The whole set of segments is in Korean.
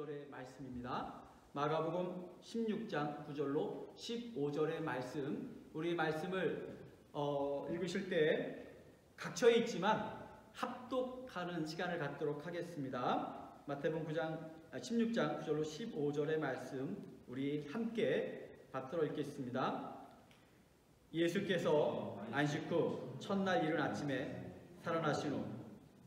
9절의 말씀입니다. 마가복음 16장 9절로 15절의 말씀, 우리 말씀을 읽으실 때 각처에 있지만 합독하는 시간을 갖도록 하겠습니다. 마태복음 16장 9절로 15절의 말씀 우리 함께 받들어 읽겠습니다. 예수께서 안식 후 첫날 이른 아침에 살아나신 후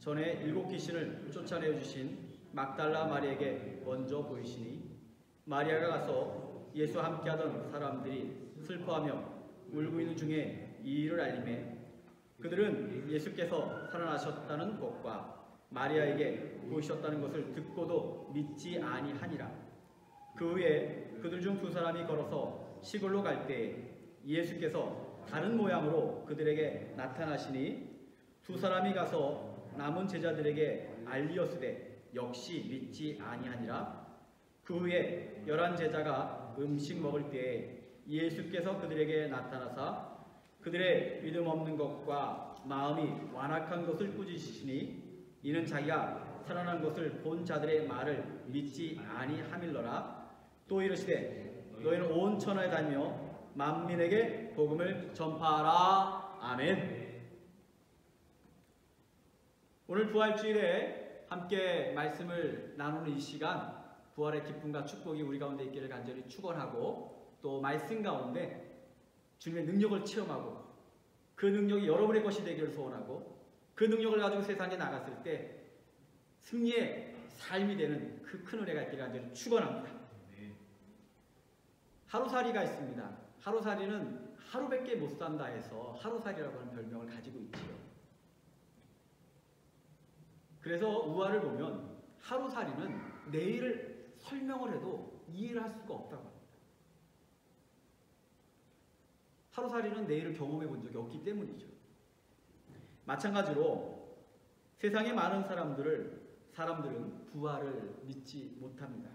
전에 7 귀신을 쫓아내어 주신 막달라 마리아에게 먼저 보이시니 마리아가 가서 예수와 함께하던 사람들이 슬퍼하며 울고 있는 중에 이 일을 알림해 그들은 예수께서 살아나셨다는 것과 마리아에게 보이셨다는 것을 듣고도 믿지 아니하니라. 그 후에 그들 중 2 사람이 걸어서 시골로 갈 때에 예수께서 다른 모양으로 그들에게 나타나시니 2 사람이 가서 남은 제자들에게 알리었으되 역시 믿지 아니하니라. 그 후에 11 제자가 음식 먹을 때에 예수께서 그들에게 나타나사 그들의 믿음 없는 것과 마음이 완악한 것을 꾸짖으시니 이는 자기가 살아난 것을 본 자들의 말을 믿지 아니하밀러라. 또 이르시되 너희는 온 천하에 다니며 만민에게 복음을 전파하라. 아멘. 오늘 부활주일에 함께 말씀을 나누는 이 시간, 부활의 기쁨과 축복이 우리 가운데 있기를 간절히 축원하고 또 말씀 가운데 주님의 능력을 체험하고 그 능력이 여러분의 것이 되기를 소원하고 그 능력을 가지고 세상에 나갔을 때 승리의 삶이 되는 그 큰 은혜가 있기를 간절히 축원합니다. 하루살이가 있습니다. 하루살이는 하루밖에 못 산다 해서 하루살이라고 하는 별명을 가지고 있지요. 그래서 우화를 보면 하루살이는 내일을 설명을 해도 이해를 할 수가 없다고 합니다. 하루살이는 내일을 경험해 본 적이 없기 때문이죠. 마찬가지로 세상의 많은 사람들은 부활을 믿지 못합니다.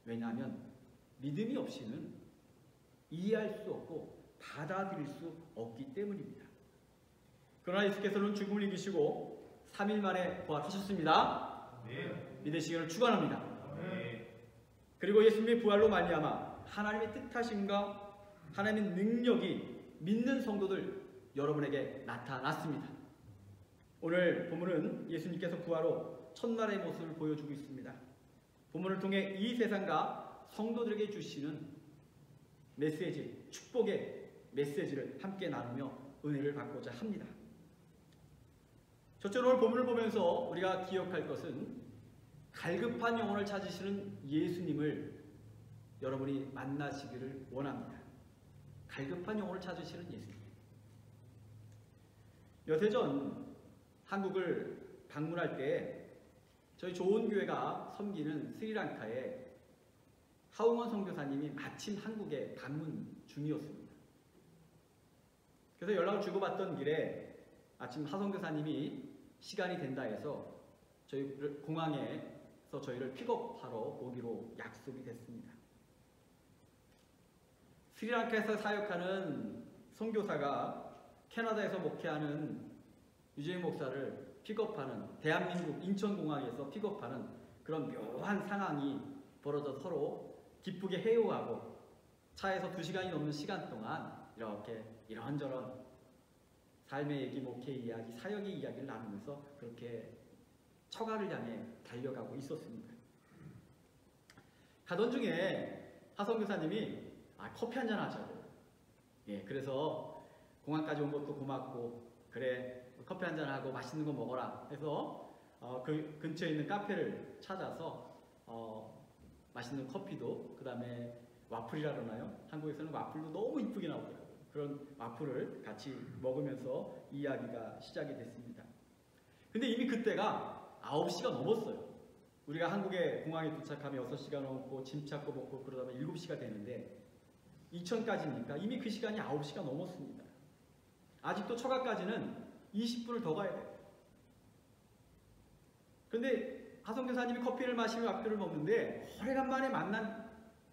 왜냐하면 믿음이 없이는 이해할 수 없고 받아들일 수 없기 때문입니다. 그러나 예수께서는 죽음을 이기시고 3일 만에 부활하셨습니다. 믿으시기를 축원합니다. 그리고 예수님의 부활로 말미암아 하나님의 뜻하심과 하나님의 능력이 믿는 성도들 여러분에게 나타났습니다. 오늘 본문은 예수님께서 부활 후 첫날의 모습을 보여주고 있습니다. 본문을 통해 이 세상과 성도들에게 주시는 메시지, 축복의 메시지를 함께 나누며 은혜를 받고자 합니다. 첫째로 오늘 본문을 보면서 우리가 기억할 것은 갈급한 영혼을 찾으시는 예수님을 여러분이 만나시기를 원합니다. 갈급한 영혼을 찾으시는 예수님. 몇 해 전 한국을 방문할 때 저희 좋은 교회가 섬기는 스리랑카에 하웅원 선교사님이 마침 한국에 방문 중이었습니다. 그래서 연락을 주고받던 길에 아침 하 선교사님이 시간이 된다 해서 저희 공항에서 저희를 픽업하러 오기로 약속이 됐습니다. 스리랑카에서 사역하는 선교사가 캐나다에서 목회하는 유재인 목사를 픽업하는, 대한민국 인천공항에서 픽업하는 그런 묘한 상황이 벌어져 서로 기쁘게 회유하고 차에서 2시간이 넘는 시간 동안 이렇게 이런저런 삶의 얘기, 목회 이야기, 사역의 이야기를 나누면서 그렇게 처가를 향해 달려가고 있었습니다. 가던 중에 하선교사님이 커피 한잔 하자고. 그래서 공항까지 온 것도 고맙고 그래 커피 한잔 하고 맛있는 거 먹어라 해서 그 근처에 있는 카페를 찾아서 맛있는 커피도 그 다음에 와플이라 그러나요? 한국에서는 와플도 너무 이쁘게 나오더라고요. 그런 와플을 같이 먹으면서 이야기가 시작이 됐습니다. 근데 이미 그때가 9시가 넘었어요. 우리가 한국에 공항에 도착하면 6시가 넘고 짐 찾고 먹고 그러다 보면 7시가 되는데 이천까지니까 이미 그 시간이 9시가 넘었습니다. 아직도 처가까지는 20분을 더 가야 돼요. 그런데 하성교사님이 커피를 마시며 와플을 먹는데 오래간만에 만난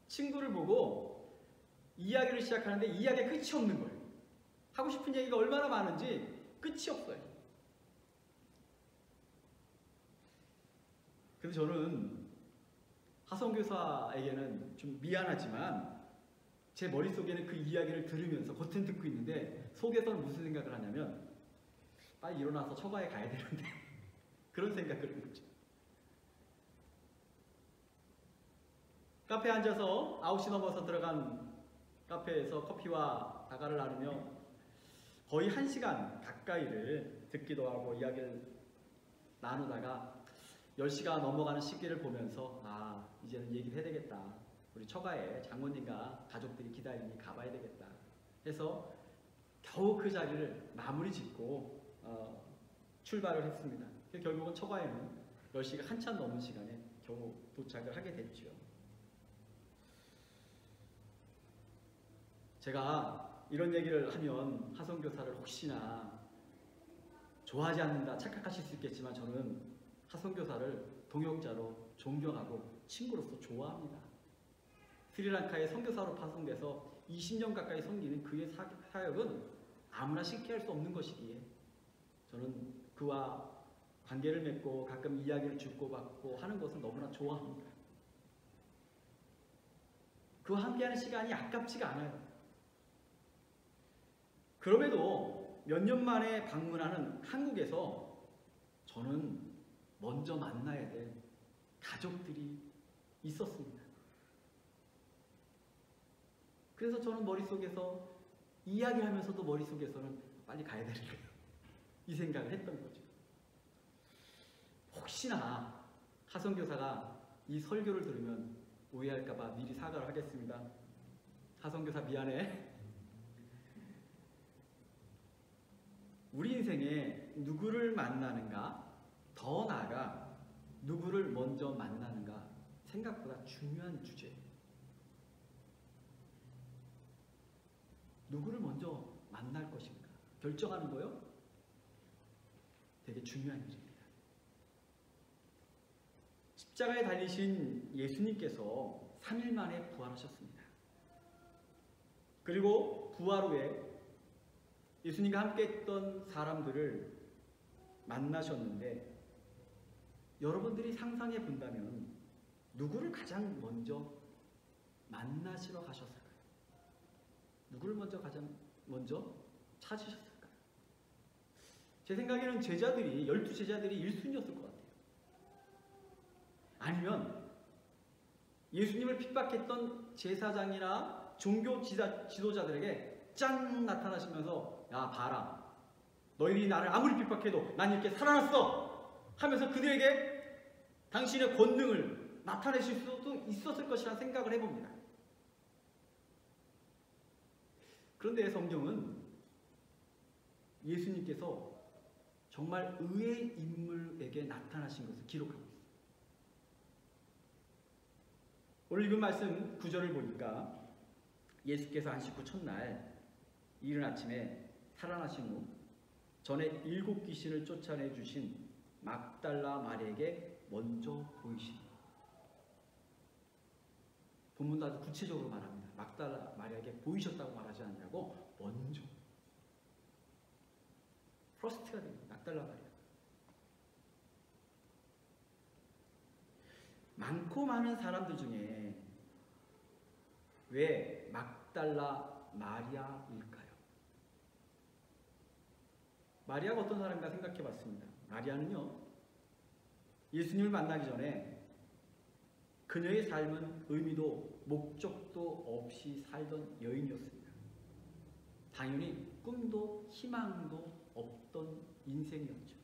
친구를 보고 이야기를 시작하는데 이야기가 끝이 없는 거예요. 하고 싶은 얘기가 얼마나 많은지 끝이 없어요. 그래서 저는 하성교사에게는 좀 미안하지만 제 머릿속에는 그 이야기를 들으면서 겉은 듣고 있는데 속에서는 무슨 생각을 하냐면 빨리 일어나서 처가에 가야 되는데 그런 생각을 하는 거죠. 카페에 앉아서 9시 넘어서 들어간 카페에서 커피와 다과를 나누며 거의 1시간 가까이를 듣기도 하고 이야기를 나누다가 10시가 넘어가는 시기를 보면서 이제는 얘기를 해야 되겠다. 우리 처가에 장모님과 가족들이 기다리니 가봐야 되겠다 해서 겨우 그 자리를 마무리 짓고 출발을 했습니다. 결국은 처가에는 10시가 한참 넘은 시간에 겨우 도착을 하게 됐죠. 제가 이런 얘기를 하면 하성교사를 혹시나 좋아하지 않는다 착각하실 수 있겠지만 저는 하성교사를 동역자로 존경하고 친구로서 좋아합니다. 스리랑카의 선교사로 파송돼서 20년 가까이 섬기는 그의 사역은 아무나 쉽게 할 수 없는 것이기에 저는 그와 관계를 맺고 가끔 이야기를 주고받고 하는 것을 너무나 좋아합니다. 그와 함께하는 시간이 아깝지가 않아요. 그럼에도 몇 년 만에 방문하는 한국에서 저는 먼저 만나야 될 가족들이 있었습니다. 그래서 저는 머릿속에서 이야기하면서도 머릿속에서는 빨리 가야 되는 거예요. 이 생각을 했던 거죠. 혹시나 하성교사가 이 설교를 들으면 오해할까봐 미리 사과를 하겠습니다. 하성교사 미안해. 우리 인생에 누구를 만나는가, 더 나아가 누구를 먼저 만나는가 생각보다 중요한 주제예요. 누구를 먼저 만날 것인가 결정하는 거요? 되게 중요한 일입니다. 십자가에 달리신 예수님께서 3일 만에 부활하셨습니다. 그리고 부활 후에 예수님과 함께 했던 사람들을 만나셨는데 여러분들이 상상해 본다면 누구를 가장 먼저 만나시러 가셨을까요? 누구를 가장 먼저 찾으셨을까요? 제 생각에는 12제자들이 1순위였을 것 같아요. 아니면 예수님을 핍박했던 제사장이나 종교 지도자들에게 짠 나타나시면서 야 봐라 너희들이 나를 아무리 핍박해도 난 이렇게 살아났어 하면서 그들에게 당신의 권능을 나타내실 수도 있었을 것이라는 생각을 해봅니다. 그런데 성경은 예수님께서 정말 의의 인물에게 나타나신 것을 기록하고 있습니다. 오늘 읽은 말씀 9절을 보니까 예수께서 안식 후 첫날 이른 아침에 살아나신 후 전에 7 귀신을 쫓아내 주신 막달라 마리에게 먼저 보이시니 본문도 아주 구체적으로 말합니다. 막달라 마리에게 보이셨다고 말하지 않냐고 먼저 프러스트가 됩니다. 막달라 마리아. 많고 많은 사람들 중에 왜 막달라 마리아일까요? 마리아가 어떤 사람인가 생각해 봤습니다. 마리아는요, 예수님을 만나기 전에 그녀의 삶은 의미도 목적도 없이 살던 여인이었습니다. 당연히 꿈도 희망도 없던 인생이었죠.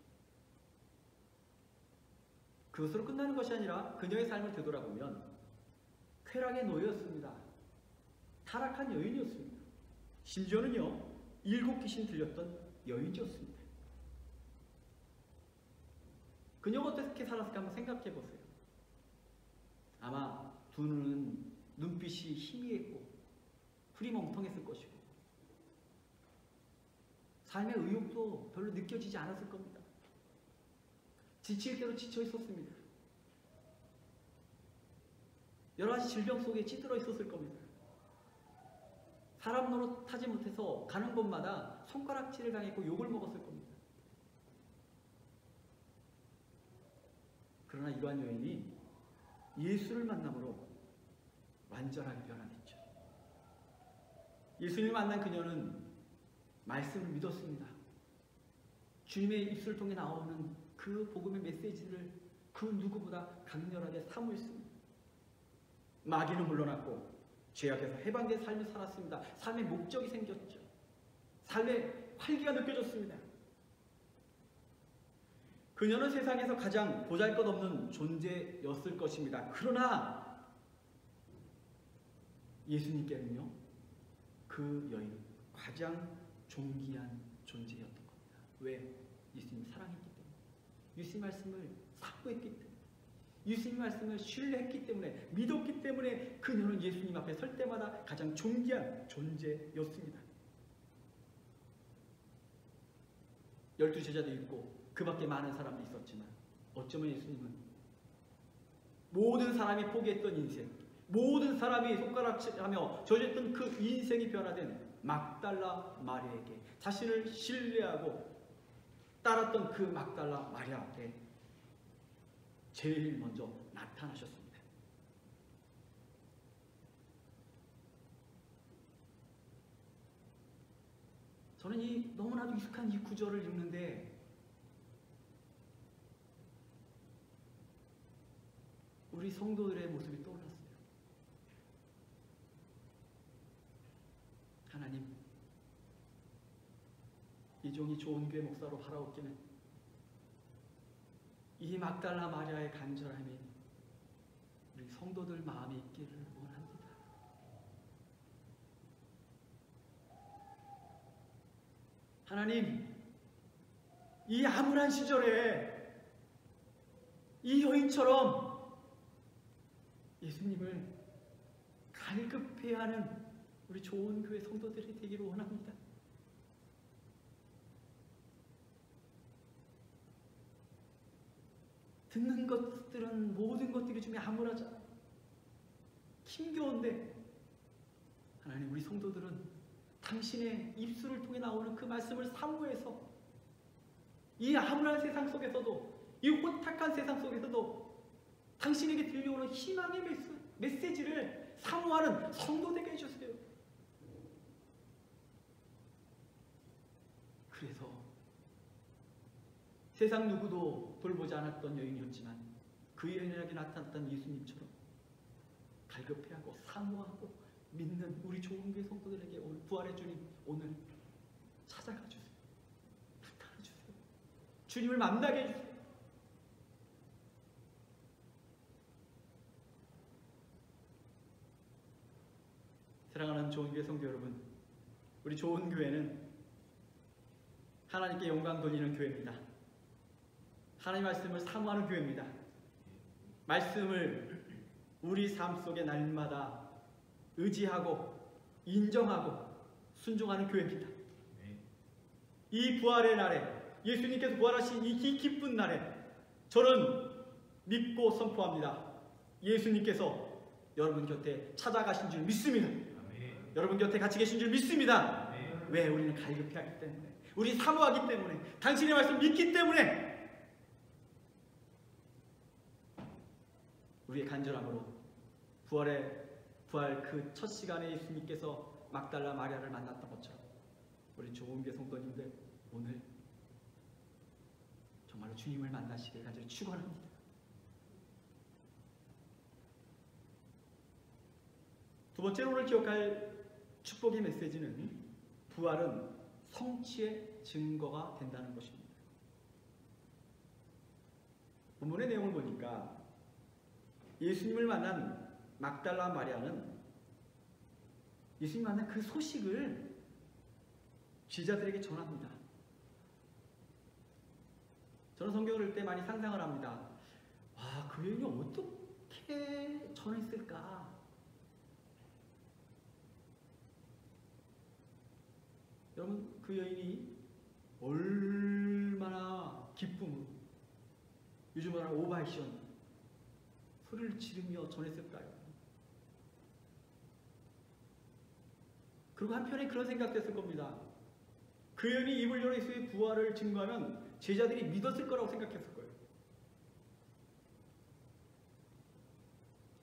그것으로 끝나는 것이 아니라 그녀의 삶을 되돌아보면 쾌락의 노예였습니다. 타락한 여인이었습니다. 심지어는요 7 귀신 들렸던 여인이었습니다. 그녀가 어떻게 살았을까 한번 생각해 보세요. 아마 두 눈은 눈빛이 희미했고 흐리멍텅했을 것이고 삶의 의욕도 별로 느껴지지 않았을 겁니다. 지칠 대로 지쳐 있었습니다. 여러 가지 질병 속에 찌들어 있었을 겁니다. 사람 노릇 하지 못해서 가는 곳마다 손가락질을 당했고 욕을 먹었을 겁니다. 그러나 이러한 여인이 예수를 만남으로 완전하게 변화됐죠. 예수님을 만난 그녀는 말씀을 믿었습니다. 주님의 입술을 통해 나오는 그 복음의 메시지를 그 누구보다 강렬하게 사모했습니다. 마귀는 물러났고 죄악에서 해방된 삶을 살았습니다. 삶의 목적이 생겼죠. 삶의 활기가 느껴졌습니다. 그녀는 세상에서 가장 보잘것없는 존재였을 것입니다. 그러나 예수님께는요, 그 여인은 가장 존귀한 존재였던 겁니다. 왜? 예수님 사랑했기 때문에, 예수님 말씀을 사모했기 때문에, 예수님 말씀을 신뢰했기 때문에, 믿었기 때문에 그녀는 예수님 앞에 설 때마다 가장 존귀한 존재였습니다. 12제자도 있고 그 밖에 많은 사람도 있었지만 어쩌면 예수님은 모든 사람이 포기했던 인생, 모든 사람이 손가락질하며 저질렀던 그 인생이 변화된 막달라 마리아에게, 자신을 신뢰하고 따랐던 그 막달라 마리아에게 제일 먼저 나타나셨습니다. 저는 이 너무나도 익숙한 이 구절을 읽는데 우리 성도들의 모습이 떠올랐어요. 하나님, 이 종이 좋은 교회 목사로 살아오기는 이 막달라 마리아의 간절함이 우리 성도들 마음에 있기를 원합니다. 하나님, 이 암울한 시절에 이 여인처럼 예수님을 갈급해야 하는 우리 좋은 교회 성도들이 되기를 원합니다. 듣는 것들은 모든 것들이 좀 암울하자, 힘겨운데 하나님, 우리 성도들은 당신의 입술을 통해 나오는 그 말씀을 사모해서 이 암울한 세상 속에서도, 이 혼탁한 세상 속에서도 당신에게 들려오는 희망의 메시지를 사모하는 성도 되게 해주세요. 그래서 세상 누구도 돌보지 않았던 여인이었지만 그 여인에게 나타났던 예수님처럼 갈급해하고 사모하고 믿는 우리 좋은 교회 성도들에게 오늘 부활의 주님, 오늘 찾아가 주세요. 부탁해 주세요. 주님을 만나게 해주세요. 사랑하는 좋은 교회 성도 여러분, 우리 좋은 교회는 하나님께 영광 돌리는 교회입니다. 하나님 말씀을 사모하는 교회입니다. 말씀을 우리 삶 속에 날마다 의지하고 인정하고 순종하는 교회입니다. 이 부활의 날에, 예수님께서 부활하신 이 기쁜 날에 저는 믿고 선포합니다. 예수님께서 여러분 곁에 찾아가신 줄 믿습니다. 아멘. 여러분 곁에 같이 계신 줄 믿습니다. 아멘. 왜? 우리는 갈급해하기 때문에, 우리 사모하기 때문에, 당신의 말씀 믿기 때문에, 우리의 간절함으로 부활 그 첫 시간에 예수님께서 막달라 마리아를 만났던 것처럼 우리 좋은 교회 성도님들 오늘 정말로 주님을 만나시길 간절히 축원합니다. 두 번째로 오늘 기억할 축복의 메시지는 부활은 성취의 증거가 된다는 것입니다. 본문의 내용을 보니까 예수님을 만난 막달라 마리아는 예수님 만난 그 소식을 제자들에게 전합니다. 저는 성경을 읽을 때 많이 상상을 합니다. 와, 그 여인이 어떻게 전했을까? 여러분, 그 여인이 얼마나 기쁨으로, 요즘 말하는 오바이션, 소리를 지르며 전했을까요? 그리고 한편에 그런 생각도 했을 겁니다. 그 여인이 입을 열어 예수의 부활을 증거하면 제자들이 믿었을 거라고 생각했을 거예요.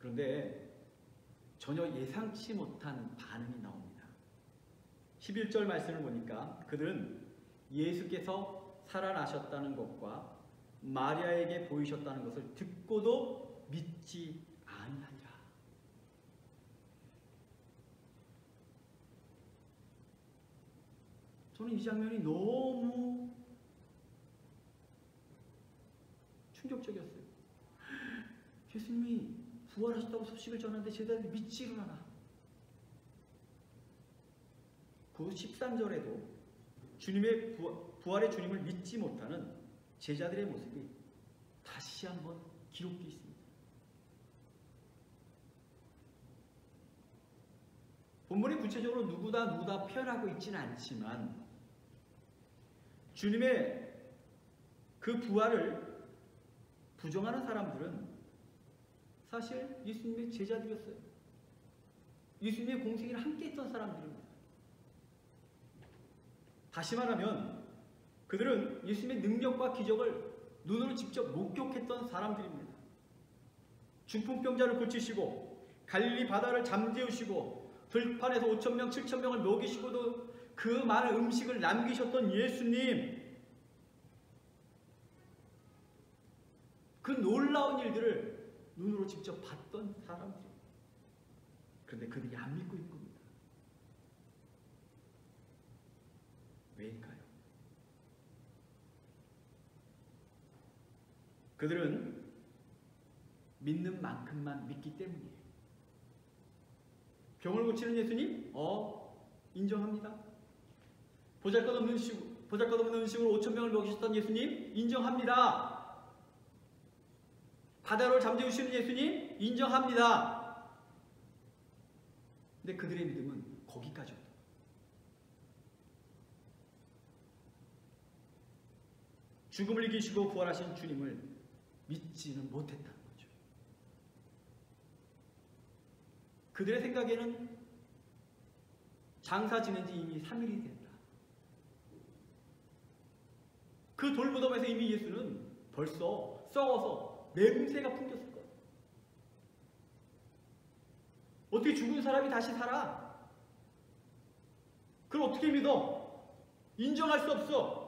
그런데 전혀 예상치 못한 반응이 나옵니다. 11절 말씀을 보니까 그들은 예수께서 살아나셨다는 것과 마리아에게 보이셨다는 것을 듣고도 믿지 아니하니라. 저는 이 장면이 너무 충격적이었어요. 예수님이 부활하셨다고 소식을 전하는데 제자들이 믿지를 않아. 그 13절에도 주님의 부활의 주님을 믿지 못하는 제자들의 모습이 다시 한번 기록되어 있습니다. 본문이 구체적으로 누구다 표현하고 있지는 않지만 주님의 그 부활을 부정하는 사람들은 사실 예수님의 제자들이었어요. 예수님의 공생애를 함께 했던 사람들입니다. 다시 말하면 그들은 예수님의 능력과 기적을 눈으로 직접 목격했던 사람들입니다. 중풍병자를 고치시고 갈릴리 바다를 잠재우시고 들판에서 5,000명, 7,000명을 먹이시고도 그 많은 음식을 남기셨던 예수님, 그 놀라운 일들을 눈으로 직접 봤던 사람들입니다. 그런데 그들이 안 믿고 있는 겁니다. 왜일까요? 그들은 믿는 만큼만 믿기 때문이에요. 병을 고치는 예수님? 인정합니다. 보잘것없는 음식으로 5,000명을 먹이셨던 예수님? 인정합니다. 바다를 잠재우시는 예수님? 인정합니다. 근데 그들의 믿음은 거기까지였다. 죽음을 이기시고 부활하신 주님을 믿지는 못했다는 거죠. 그들의 생각에는 장사 지낸 지 이미 3일이 된다. 그 돌무덤에서 이미 예수는 벌써 썩어서 냄새가 풍겼을 거예요. 어떻게 죽은 사람이 다시 살아? 그걸 어떻게 믿어? 인정할 수 없어.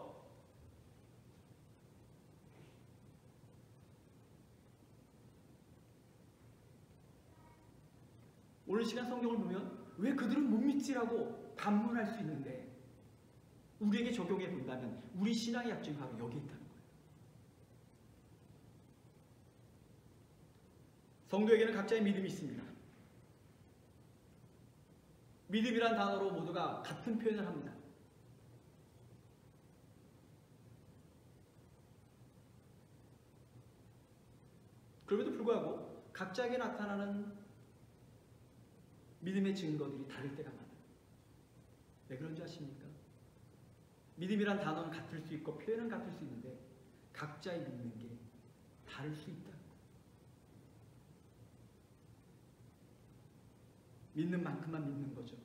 오늘 시간 성경을 보면 왜 그들은 못 믿지라고 반문할 수 있는데 우리에게 적용해 본다면 우리 신앙의 약점이 바로 여기에 있다는 거예요. 성도에게는 각자의 믿음이 있습니다. 믿음이란 단어로 모두가 같은 표현을 합니다. 그럼에도 불구하고 각자에게 나타나는 믿음의 증거들이 다를 때가 많아요. 왜 그런지 아십니까? 믿음이란 단어는 같을 수 있고 표현은 같을 수 있는데 각자의 믿는 게 다를 수 있다. 믿는 만큼만 믿는 거죠.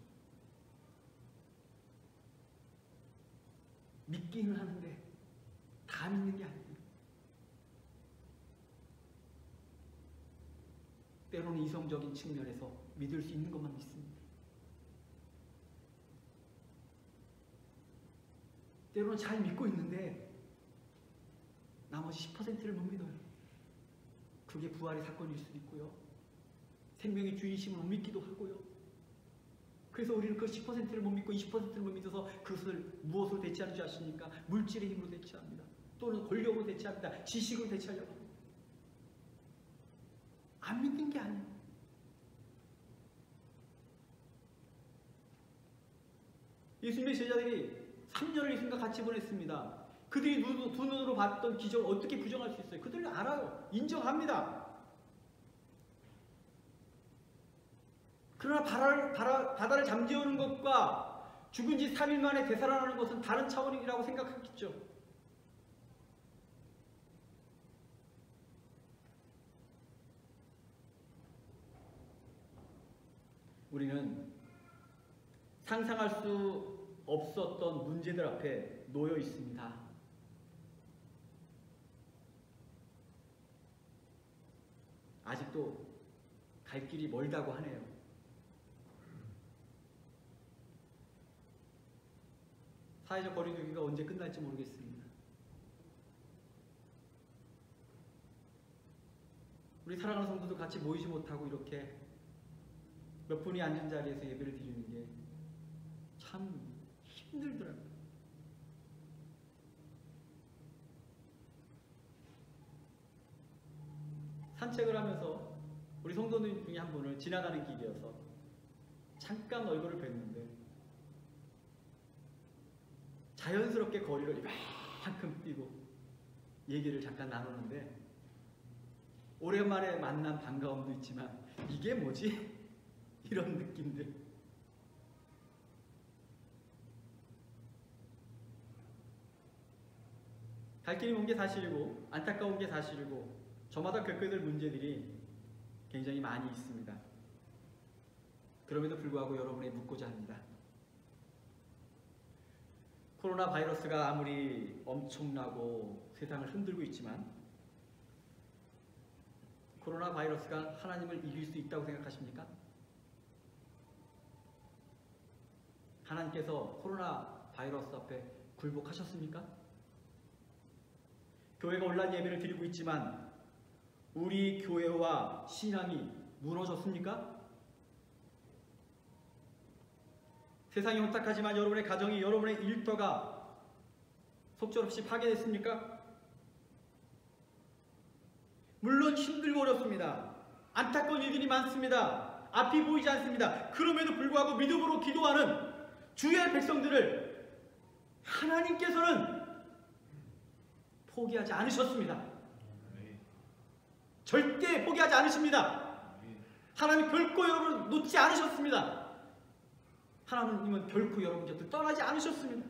믿기는 하는데 다 믿는 게 아니에요. 때로는 이성적인 측면에서 믿을 수 있는 것만 믿습니다. 때로는 잘 믿고 있는데 나머지 10%를 못 믿어요. 그게 부활의 사건일 수도 있고요. 생명의 주인이심을 못 믿기도 하고요. 그래서 우리는 그 10%를 못 믿고 20%를 못 믿어서 그것을 무엇으로 대체하는 줄 아십니까? 물질의 힘으로 대체합니다. 또는 권력으로 대체합니다. 지식으로 대체하려고 합니다. 안 믿는 게 아니에요. 예수님의 제자들이 3년을 예수님과 같이 보냈습니다. 그들이 두 눈으로 봤던 기적을 어떻게 부정할 수 있어요? 그들은 알아요. 인정합니다. 그러나 바다를 잠재우는 것과 죽은 지 3일 만에 되살아나는 것은 다른 차원이라고 생각했겠죠. 우리는 상상할 수 없었던 문제들 앞에 놓여 있습니다. 아직도 갈 길이 멀다고 하네요. 사회적 거리두기가 언제 끝날지 모르겠습니다. 우리 사랑하는 성도들 같이 모이지 못하고 이렇게 몇 분이 앉은 자리에서 예배를 드리는 게 참 힘들더라고요. 산책을 하면서 우리 성도님 중에 한 분을 지나가는 길이어서 잠깐 얼굴을 뵀는데 자연스럽게 거리를 이만큼 뛰고 얘기를 잠깐 나누는데 오랜만에 만난 반가움도 있지만 이게 뭐지? 이런 느낌들. 갈 길이 먼 게 사실이고 안타까운 게 사실이고 저마다 겪어야 될 문제들이 굉장히 많이 있습니다. 그럼에도 불구하고 여러분에게 묻고자 합니다. 코로나 바이러스가 아무리 엄청나고 세상을 흔들고 있지만 코로나 바이러스가 하나님을 이길 수 있다고 생각하십니까? 하나님께서 코로나 바이러스 앞에 굴복하셨습니까? 교회가 온라인 예배를 드리고 있지만 우리 교회와 신앙이 무너졌습니까? 세상이 혼탁하지만 여러분의 가정이, 여러분의 일터가 속절없이 파괴됐습니까? 물론 힘들고 어렵습니다. 안타까운 일들이 많습니다. 앞이 보이지 않습니다. 그럼에도 불구하고 믿음으로 기도하는 주의 백성들을 하나님께서는 포기하지 않으셨습니다. 절대 포기하지 않으십니다. 하나님 결코 여러분을 놓지 않으셨습니다. 하나님은 결코 여러분 곁을 떠나지 않으셨습니다.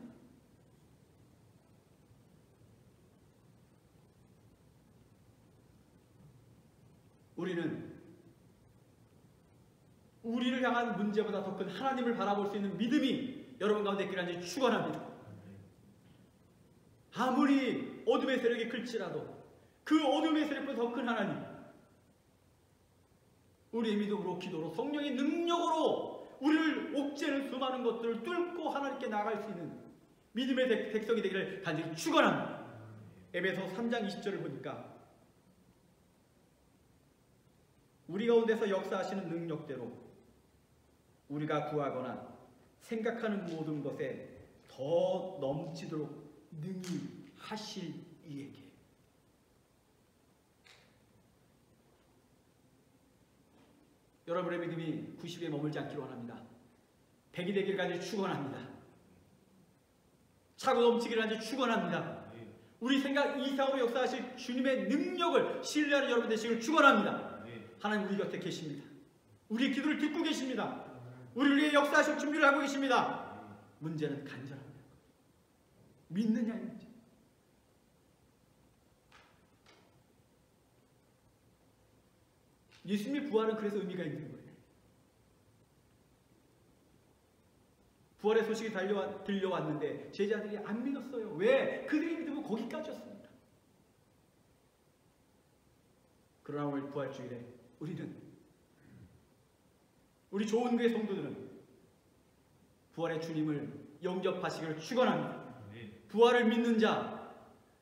우리는 우리를 향한 문제보다 더 큰 하나님을 바라볼 수 있는 믿음이 여러분 가운데 있기를 축원합니다. 아무리 어둠의 세력이 클지라도 그 어둠의 세력보다 더 큰 하나님, 우리의 믿음으로, 기도로, 성령의 능력으로 우리를 옥죄는 수많은 것들을 뚫고 하나님께 나아갈 수 있는 믿음의 백성이 되기를 간절히 축원합니다. 에베소 3장 20절을 보니까 우리 가운데서 역사하시는 능력대로 우리가 구하거나 생각하는 모든 것에 더 넘치도록 능히 하실 이에게. 여러분의 믿음이 90에 머물지 않기를 원합니다. 100이 되기를 간절히 축원합니다. 차고 넘치기를 간절히 축원합니다. 우리 생각 이상으로 역사하실 주님의 능력을 신뢰하는 여러분 되시기를 축원합니다. 하나님 우리 곁에 계십니다. 우리의 기도를 듣고 계십니다. 우리를 위해 역사하실 준비를 하고 계십니다. 문제는 간절합니다. 믿느냐의 문제. 예수님의 부활은 그래서 의미가 있는 거예요. 부활의 소식이 들려왔는데 제자들이 안 믿었어요. 왜? 그들의 믿음은 거기까지였습니다. 그러나 오늘 부활주일에 우리 좋은 교회 성도들은 부활의 주님을 영접하시기를 축원합니다. 부활을 믿는 자,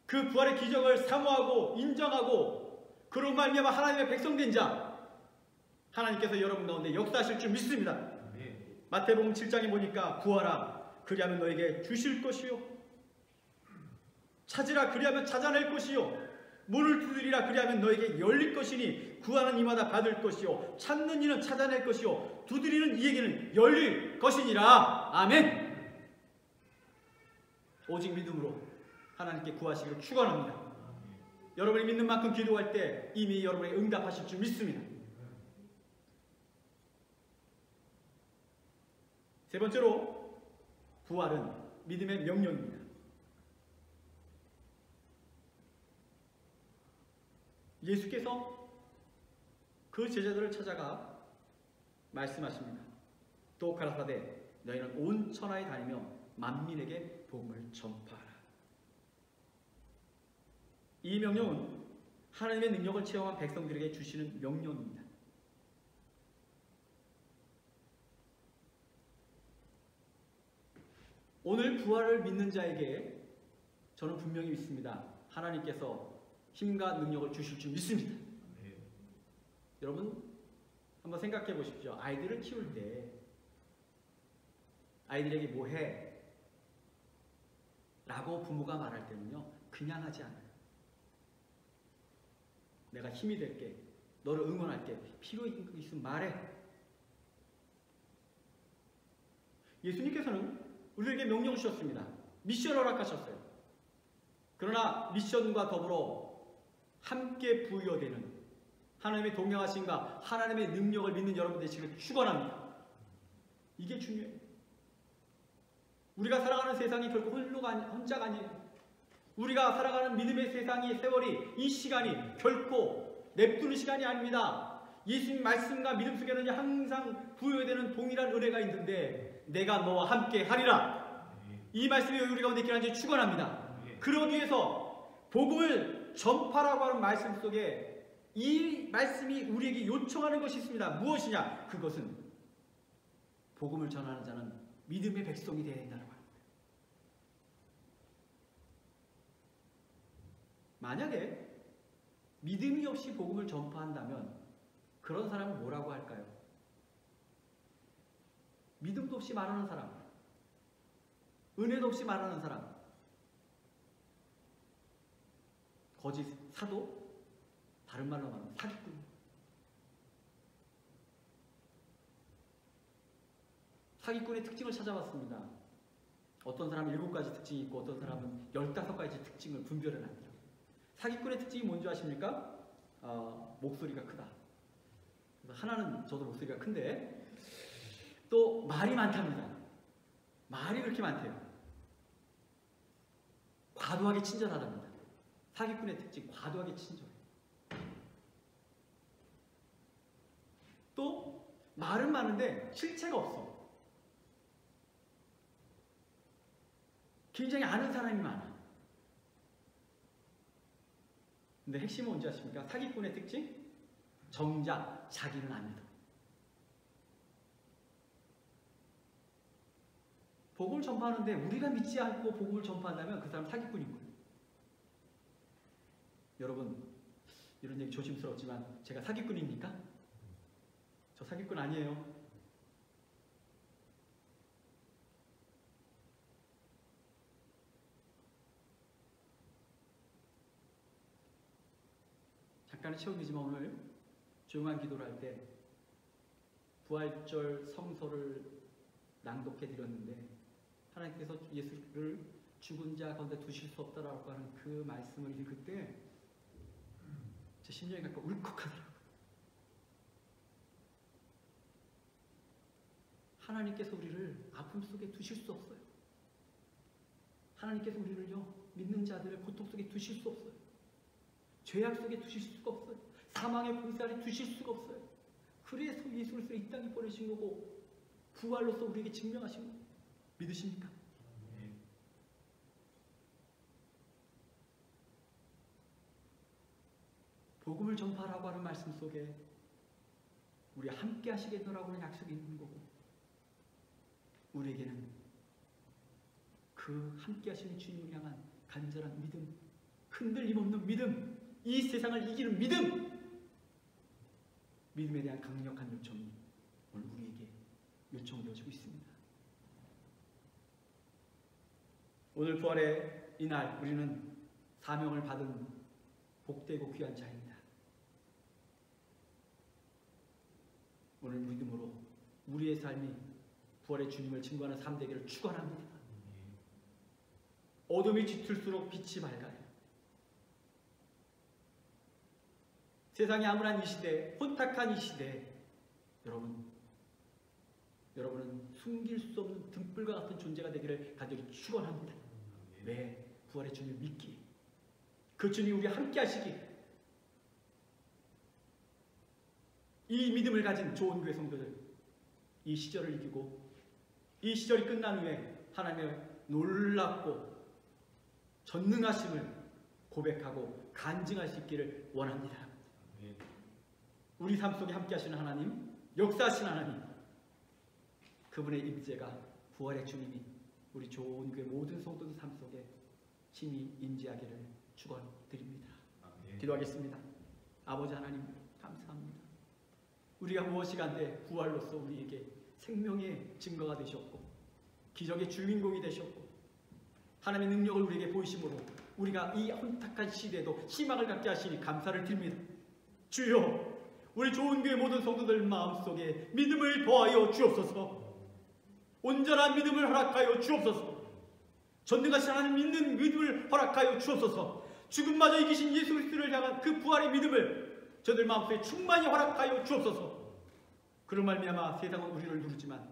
그 부활의 기적을 사모하고 인정하고 그로 말미암아 하나님의 백성된 자, 하나님께서 여러분 가운데 역사하실 줄 믿습니다. 마태복음 7장에 보니까 구하라 그리하면 너에게 주실 것이요, 찾으라 그리하면 찾아낼 것이요, 문을 두드리라 그리하면 너에게 열릴 것이니 구하는 이마다 받을 것이요 찾는 이는 찾아낼 것이요 두드리는 이에게는 열릴 것이니라. 아멘. 오직 믿음으로 하나님께 구하시기를 축원합니다. 여러분이 믿는 만큼 기도할 때 이미 여러분의 응답하실 줄 믿습니다. 세 번째로 부활은 믿음의 명령입니다. 예수께서 그 제자들을 찾아가 말씀하십니다. 또 가라사대 너희는 온 천하에 다니며 만민에게 복음을 전파하라. 이 명령은 하나님의 능력을 체험한 백성들에게 주시는 명령입니다. 오늘 부활을 믿는 자에게 저는 분명히 믿습니다. 하나님께서 힘과 능력을 주실 줄 믿습니다. 여러분 한번 생각해 보십시오. 아이들을 키울 때 아이들에게 뭐 해? 라고 부모가 말할 때는요, 그냥 하지 않아요. 내가 힘이 될게, 너를 응원할게, 필요 있으면 말해. 예수님께서는 우리에게 명령 주셨습니다. 미션 허락하셨어요. 그러나 미션과 더불어 함께 부여되는 하나님의 동행하심과 하나님의 능력을 믿는 여러분 되시기를 축원합니다. 이게 중요해요. 우리가 살아가는 세상이 결코 혼자가 아니에요. 우리가 살아가는 믿음의 세상이, 세월이, 이 시간이 결코 냅두는 시간이 아닙니다. 예수님 말씀과 믿음 속에는 항상 부여되는 동일한 은혜가 있는데, 내가 너와 함께 하리라. 이 말씀이 우리 가운데 있기를 축원합니다. 그러기 위해서 복음을 전파라고 하는 말씀 속에 이 말씀이 우리에게 요청하는 것이 있습니다. 무엇이냐? 그것은 복음을 전하는 자는 믿음의 백성이 되어야 된다는 겁니다. 만약에 믿음이 없이 복음을 전파한다면 그런 사람은 뭐라고 할까요? 믿음도 없이 말하는 사람, 은혜도 없이 말하는 사람, 거짓 사도, 다른 말로 말하면 사기꾼. 사기꾼의 특징을 찾아봤습니다. 어떤 사람은 7가지 특징이 있고 어떤 사람은 15가지 특징을 분별해놨죠. 사기꾼의 특징이 뭔지 아십니까? 목소리가 크다. 그래서 하나는 저도 목소리가 큰데 또 말이 많답니다. 말이 그렇게 많대요. 과도하게 친절하답니다. 사기꾼의 특징, 과도하게 친절해. 또 말은 많은데 실체가 없어. 굉장히 아는 사람이 많아. 근데 핵심은 뭔지 아십니까? 사기꾼의 특징? 정작 자기는 안 믿어. 복음을 전파하는데 우리가 믿지 않고 복음을 전파한다면 그 사람 사기꾼인 거예요. 여러분, 이런 얘기 조심스럽지만 제가 사기꾼입니까? 저 사기꾼 아니에요. 잠깐의 체험이지만 오늘 조용한 기도를 할 때 부활절 성서를 낭독해 드렸는데 하나님께서 예수를 죽은 자 가운데 두실 수 없다라고 하는 그 말씀을 읽을 때 제 심령이 약간 울컥하더라고요. 하나님께서 우리를 아픔 속에 두실 수 없어요. 하나님께서 우리를요, 믿는 자들을 고통 속에 두실 수 없어요. 죄악 속에 두실 수가 없어요. 사망의 불사 아래 두실 수가 없어요. 그래서 예수를 이 땅에 보내신 거고 부활로서 우리에게 증명하신 거 믿으십니까? 복음을 전파하라고 하는 말씀 속에 우리 함께 하시겠노라고 하는 약속이 있는 거고 우리에게는 그 함께 하시는 주님을 향한 간절한 믿음, 흔들림 없는 믿음, 이 세상을 이기는 믿음, 믿음에 대한 강력한 요청이 오늘 우리에게 요청되어지고 있습니다. 오늘 부활의 이날 우리는 사명을 받은 복되고 귀한 자입니다. 오늘 믿음으로 우리의 삶이 부활의 주님을 증거하는 삶 되기를 축원합니다. 어둠이 짙을수록 빛이 밝아요. 세상이 암울한 이 시대, 혼탁한 이 시대, 여러분은 숨길 수 없는 등불과 같은 존재가 되기를 간절히 축원합니다. 왜? 부활의 주님을 믿기, 그 주님이 우리와 함께 하시기. 이 믿음을 가진 좋은 교회 성도들, 이 시절을 이기고 이 시절이 끝난 후에 하나님의 놀랍고 전능하심을 고백하고 간증할 수 있기를 원합니다. 우리 삶 속에 함께 하시는 하나님, 역사하시는 하나님, 그분의 임재가 부활의 주님이 우리 좋은 교회 모든 성도들 삶 속에 힘이 임재하기를 축원드립니다. 기도하겠습니다. 아버지 하나님 감사합니다. 우리가 무엇이 간데 부활로서 우리에게 생명의 증거가 되셨고 기적의 주인공이 되셨고 하나님의 능력을 우리에게 보이심으로 우리가 이 혼탁한 시대에도 희망을 갖게 하시니 감사를 드립니다. 주여, 우리 좋은 교회 모든 성도들 마음속에 믿음을 더하여 주옵소서. 온전한 믿음을 허락하여 주옵소서. 전능하신 하나님 믿는 믿음을 허락하여 주옵소서. 죽음마저 이기신 예수 그리스도를 향한 그 부활의 믿음을 저들 마음속에 충만히 허락하여 주옵소서. 그런 말미암아 세상은 우리를 누르지만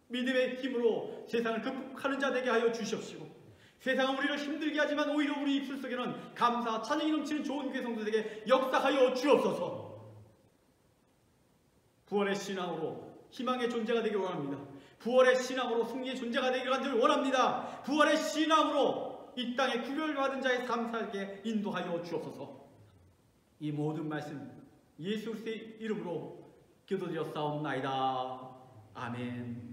믿음의 힘으로 세상을 극복하는 자 되게 하여 주시옵시고, 세상은 우리를 힘들게 하지만 오히려 우리 입술 속에는 감사, 찬양이 넘치는 좋은 교회 성도들에게 역사하여 주옵소서. 부활의 신앙으로 희망의 존재가 되기를 원합니다. 부활의 신앙으로 승리의 존재가 되기를 원합니다. 부활의 신앙으로 이 땅에 구별받은 자의 삶 살게 인도하여 주옵소서. 이 모든 말씀 예수 그리스도의 이름으로 기도드렸사옵나이다. 아멘.